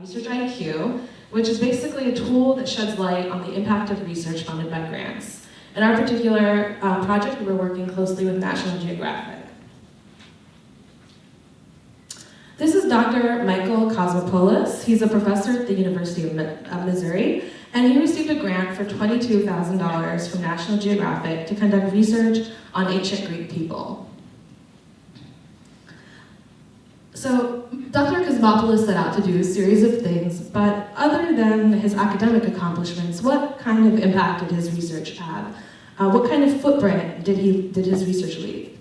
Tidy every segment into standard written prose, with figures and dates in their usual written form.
Research IQ, which is basically a tool that sheds light on the impact of research funded by grants. In our particular project, we're working closely with National Geographic. This is Dr. Michael Kashanipour. He's a professor at the University of Missouri, and he received a grant for $22,000 from National Geographic to conduct research on ancient Greek people. So Dr. Kashanipour set out to do a series of things, but other than his academic accomplishments, what kind of impact did his research have? What kind of footprint did his research leave?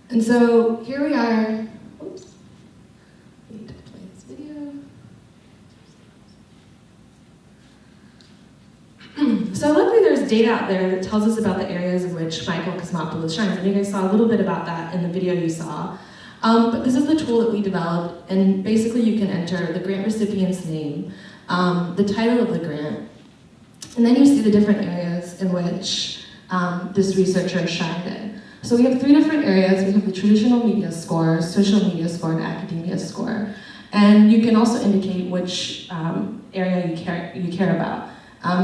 And so here we are. Oops. I need to play this video. So luckily there's data out there that tells us about the areas in which Michael Kashanipour shines, and you guys saw a little bit about that in the video you saw. But this is the tool that we developed, and basically you can enter the grant recipient's name, the title of the grant, and then you see the different areas in which this researcher shined in. So we have 3 different areas. We have the traditional media score, social media score, and academia score. And you can also indicate which area you care about.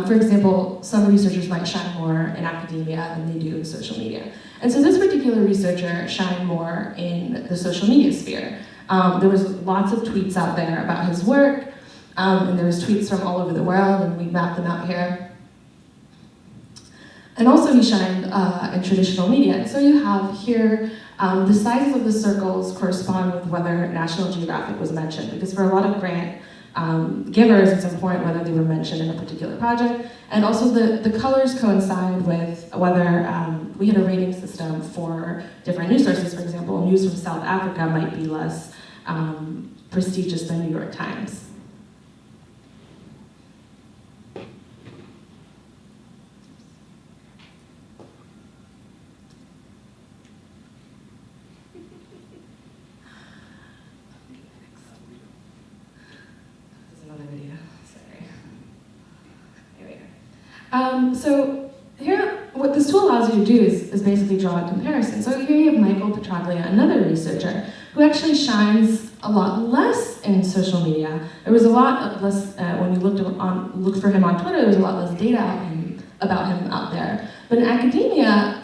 For example, some researchers might shine more in academia than they do in social media. And so this particular researcher shined more in the social media sphere. There was lots of tweets out there about his work, and there was tweets from all over the world, and we mapped them out here. And also he shined in traditional media. So you have here, the sizes of the circles correspond with whether National Geographic was mentioned, because for a lot of grant givers, it's important whether they were mentioned in a particular project. And also the colors coincide with whether we had a rating system for different news sources. For example, news from South Africa might be less prestigious than New York Times. So here, what this tool allows you to do is basically draw a comparison. So here you have Michael Petraglia, another researcher, who actually shines a lot less in social media. There was a lot less, when you looked for him on Twitter, there was a lot less data about him out there. But in academia,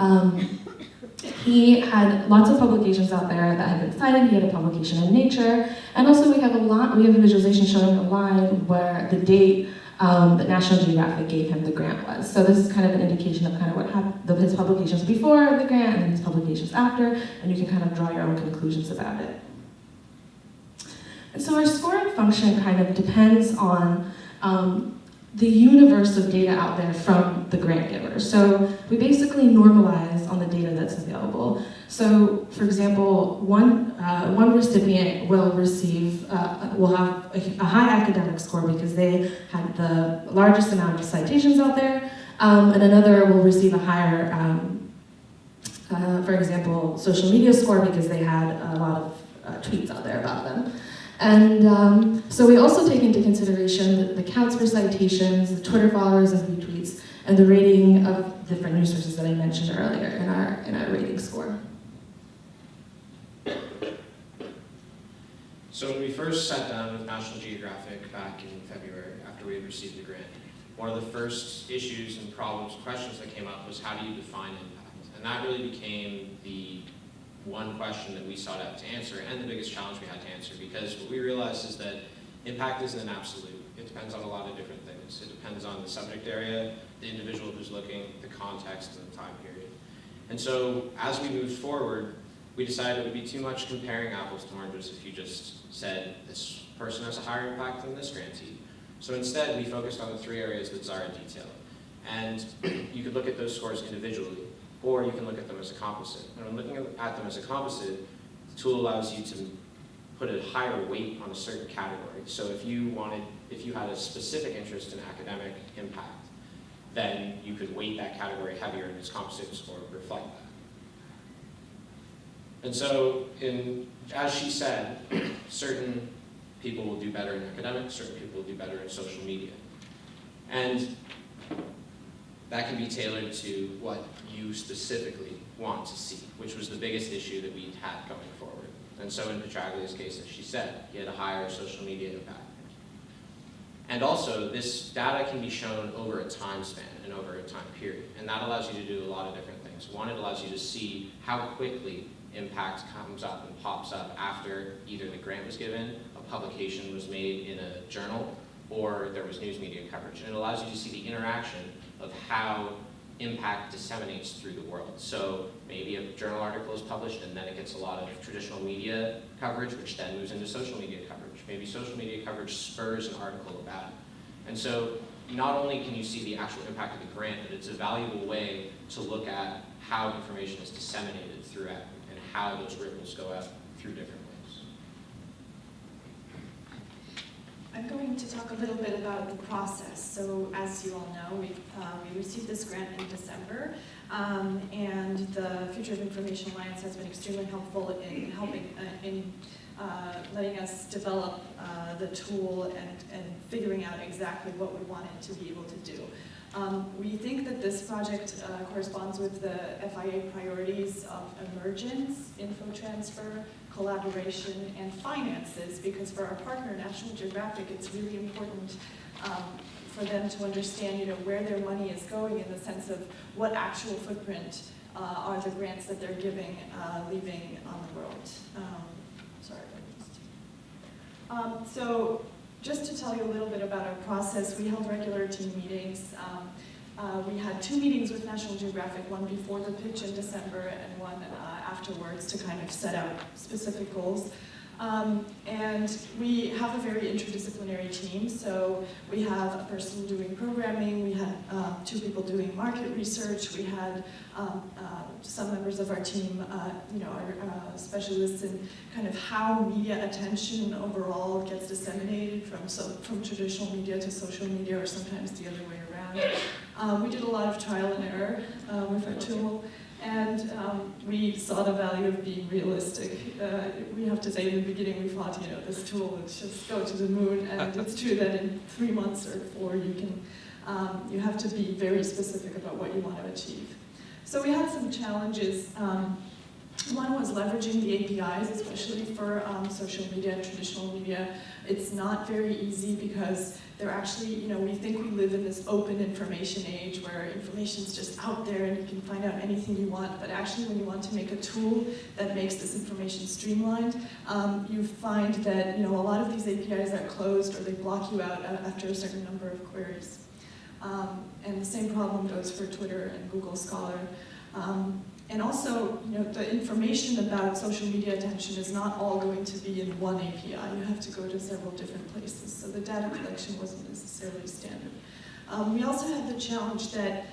he had lots of publications out there that had been cited. He had a publication in Nature, and also we have a visualization showing a line where the date that National Geographic gave him the grant was. So this is kind of an indication of kind of what happened, of his publications before the grant and his publications after, and you can kind of draw your own conclusions about it. And so our scoring function kind of depends on the universe of data out there from the grant giver. So we basically normalize on the data that's available. So, for example, one recipient will receive, will have a high academic score because they had the largest amount of citations out there, and another will receive a higher, for example, social media score because they had a lot of tweets out there about them. And so we also take into consideration the counts for citations, the Twitter followers and retweets, and the rating of different news sources that I mentioned earlier in our rating score. So when we first sat down with National Geographic back in February, after we had received the grant, one of the first issues and problems, questions that came up was how do you define impact? And that really became the one question that we sought out to answer, and the biggest challenge we had to answer, because what we realized is that impact isn't an absolute. It depends on a lot of different things. It depends on the subject area, the individual who's looking, the context, and the time period. And so as we moved forward, we decided it would be too much comparing apples to oranges if you just said this person has a higher impact than this grantee. So instead, we focused on the 3 areas that Zahra detailed. And you could look at those scores individually, or you can look at them as a composite. And when looking at them as a composite, the tool allows you to put a higher weight on a certain category. So if you had a specific interest in academic impact, then you could weight that category heavier and its composite score would reflect that. And so, as she said, certain people will do better in academics, certain people will do better in social media. And that can be tailored to what you specifically want to see, which was the biggest issue that we had going forward. And so in Petraglia's case, as she said, he had a higher social media impact. And also, this data can be shown over a time span and over a time period. And that allows you to do a lot of different things. One, it allows you to see how quickly impact comes up and pops up after either the grant was given, a publication was made in a journal, or there was news media coverage. And it allows you to see the interaction of how impact disseminates through the world. So maybe a journal article is published and then it gets a lot of traditional media coverage, which then moves into social media coverage. Maybe social media coverage spurs an article about it. And so not only can you see the actual impact of the grant, but it's a valuable way to look at how information is disseminated throughout and how those ripples go out through different ways. I'm going to talk a little bit about the process. So as you all know, we received this grant in December, and the Future of Information Alliance has been extremely helpful in helping letting us develop the tool and figuring out exactly what we wanted to be able to do. We think that this project corresponds with the FIA priorities of emergence, info transfer, collaboration, and finances, because for our partner, National Geographic, it's really important for them to understand, where their money is going in the sense of what actual footprint are the grants that they're giving, leaving on the world. So just to tell you a little bit about our process, we held regular team meetings. We had 2 meetings with National Geographic, one before the pitch in December and one afterwards to kind of set out specific goals. And we have a very interdisciplinary team, so we have a person doing programming, we had 2 people doing market research, we had some members of our team, are specialists in kind of how media attention overall gets disseminated from traditional media to social media, or sometimes the other way around. We did a lot of trial and error with our tool. And we saw the value of being realistic. We have to say in the beginning we thought, this tool would just go to the moon, and it's true that in 3 months or 4 you have to be very specific about what you want to achieve. So we had some challenges. One was leveraging the APIs, especially for social media and traditional media. It's not very easy because they're actually, we think we live in this open information age where information's just out there and you can find out anything you want, but actually when you want to make a tool that makes this information streamlined, you find that, a lot of these APIs are closed or they block you out after a certain number of queries. And the same problem goes for Twitter and Google Scholar. And also, the information about social media attention is not all going to be in one API. You have to go to several different places, so the data collection wasn't necessarily standard. We also had the challenge that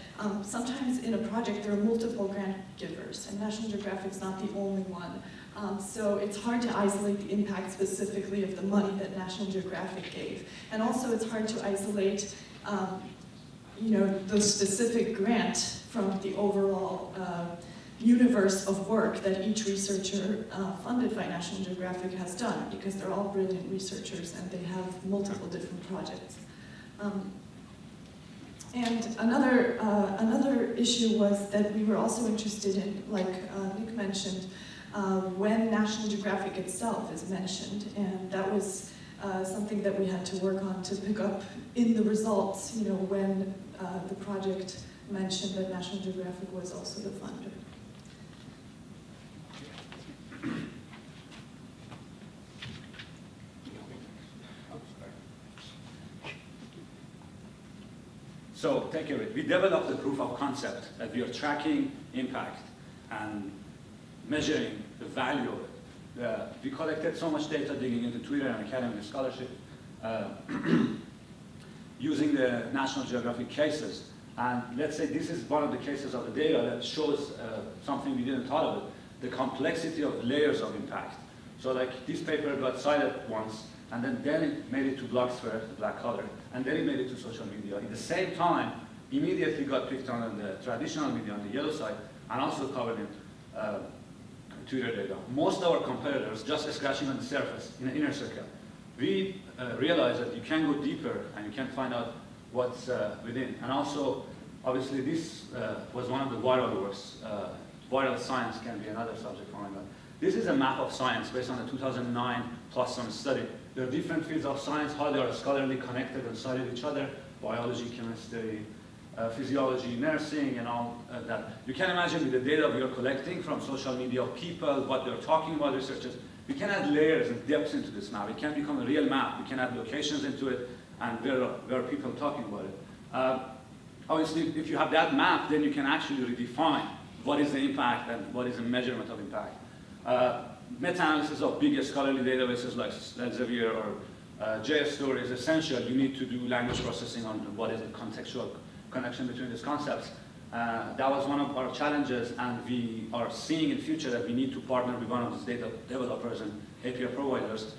sometimes in a project there are multiple grant givers, and National Geographic's not the only one. So it's hard to isolate the impact specifically of the money that National Geographic gave. And also it's hard to isolate the specific grant from the overall universe of work that each researcher funded by National Geographic has done, because they're all brilliant researchers and they have multiple different projects. And another issue was that we were also interested in, like Nick mentioned, when National Geographic itself is mentioned, and that was something that we had to work on to pick up in the results, when the project mentioned that National Geographic was also the funder. So take care of it. We developed a proof of concept that we are tracking impact and measuring the value of it. We collected so much data digging into Twitter and academic scholarship using the National Geographic cases. And let's say this is one of the cases of the data that shows something we didn't thought of it, the complexity of layers of impact. So like this paper got cited once, and then it made it to Blogosphere, the black color, and then it made it to social media. At the same time, immediately got picked on the traditional media on the yellow side, and also covered in Twitter data. Most of our competitors just scratching on the surface in the inner circle. We realized that you can go deeper and you can find out what's within. And also, obviously, this was one of the viral works. Viral science can be another subject for my This is a map of science based on the 2009 Quotient study. There are different fields of science, how they are scholarly connected and studied each other, biology, chemistry, physiology, nursing, and all that. You can imagine with the data we are collecting from social media, people, what they're talking about, researchers, we can add layers and depths into this map. It can become a real map. We can add locations into it, and where people are talking about it. Obviously, if you have that map, then you can actually redefine what is the impact and what is the measurement of impact. Meta-analysis of bigger scholarly databases like Elsevier or JSTOR is essential. You need to do language processing on what is the contextual connection between these concepts. That was one of our challenges, and we are seeing in the future that we need to partner with one of these data developers and API providers,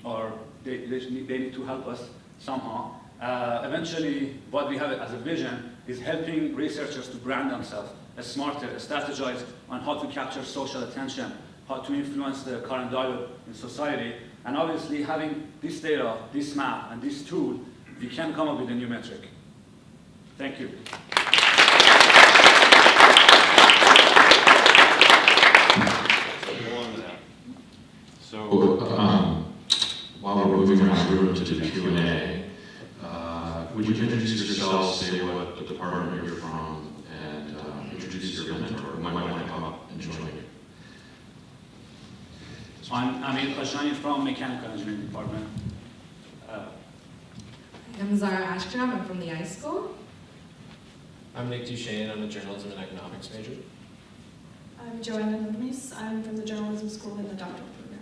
or they need to help us somehow. Eventually, what we have as a vision is helping researchers to brand themselves smarter, strategize on how to capture social attention, how to influence the current dialogue in society, and obviously having this data, this map, and this tool, we can come up with a new metric. Thank you. So while we're moving around the room to the Q&A, would you introduce yourself, say what the department you're from, and introduce your mentor who might want to come up and join you? I'm Amir from Mechanical Engineering Department. I'm Zahra Ashktorab. I'm from the I School. I'm Duchesne. I'm a journalism and economics major. I'm Joanna Nurmis. I'm from the journalism school in the doctoral program.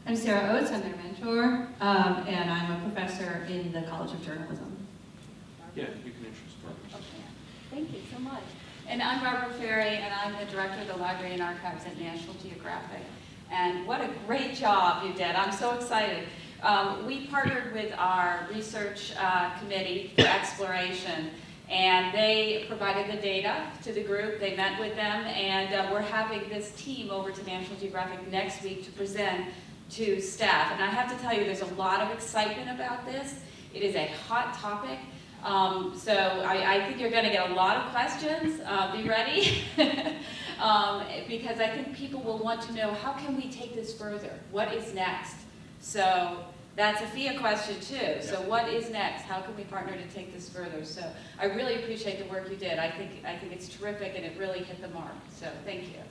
I'm Sarah Oates. I'm their mentor, and I'm a professor in the College of Journalism. Yeah, you can introduce yourself. Okay. Thank you so much. And I'm Barbara Ferry, and I'm the director of the Library and Archives at National Geographic. And what a great job you did. I'm so excited. We partnered with our research committee for exploration, and they provided the data to the group. They met with them, and we're having this team over to National Geographic next week to present to staff. And I have to tell you, there's a lot of excitement about this. It is a hot topic. So I think you're going to get a lot of questions. Be ready. Because I think people will want to know, how can we take this further? What is next? So that's a FIA question too. So what is next? How can we partner to take this further? So I really appreciate the work you did. I think it's terrific, and it really hit the mark. So thank you.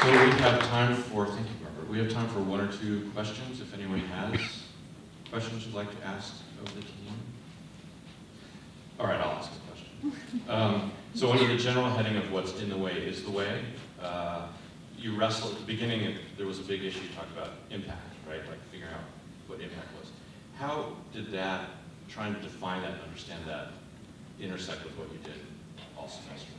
So we have time for, thank you, Barbara. We have time for one or two questions, if anyone has questions you'd like to ask of the team. All right, I'll ask a question. So under the general heading of what's in the way is the way, you wrestled at the beginning, there was a big issue, you talked about impact, right? Like figuring out what impact was. How did that, trying to define that and understand that, intersect with what you did all semester?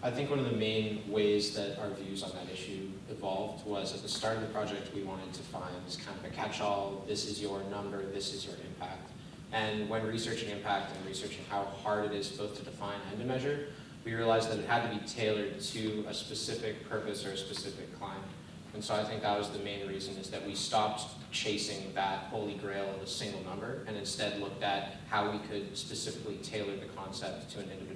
I think one of the main ways that our views on that issue evolved was at the start of the project, we wanted to find kind of a catch-all, this is your number, this is your impact. And when researching impact and researching how hard it is both to define and to measure, we realized that it had to be tailored to a specific purpose or a specific client. And so I think that was the main reason, is that we stopped chasing that holy grail of a single number and instead looked at how we could specifically tailor the concept to an individual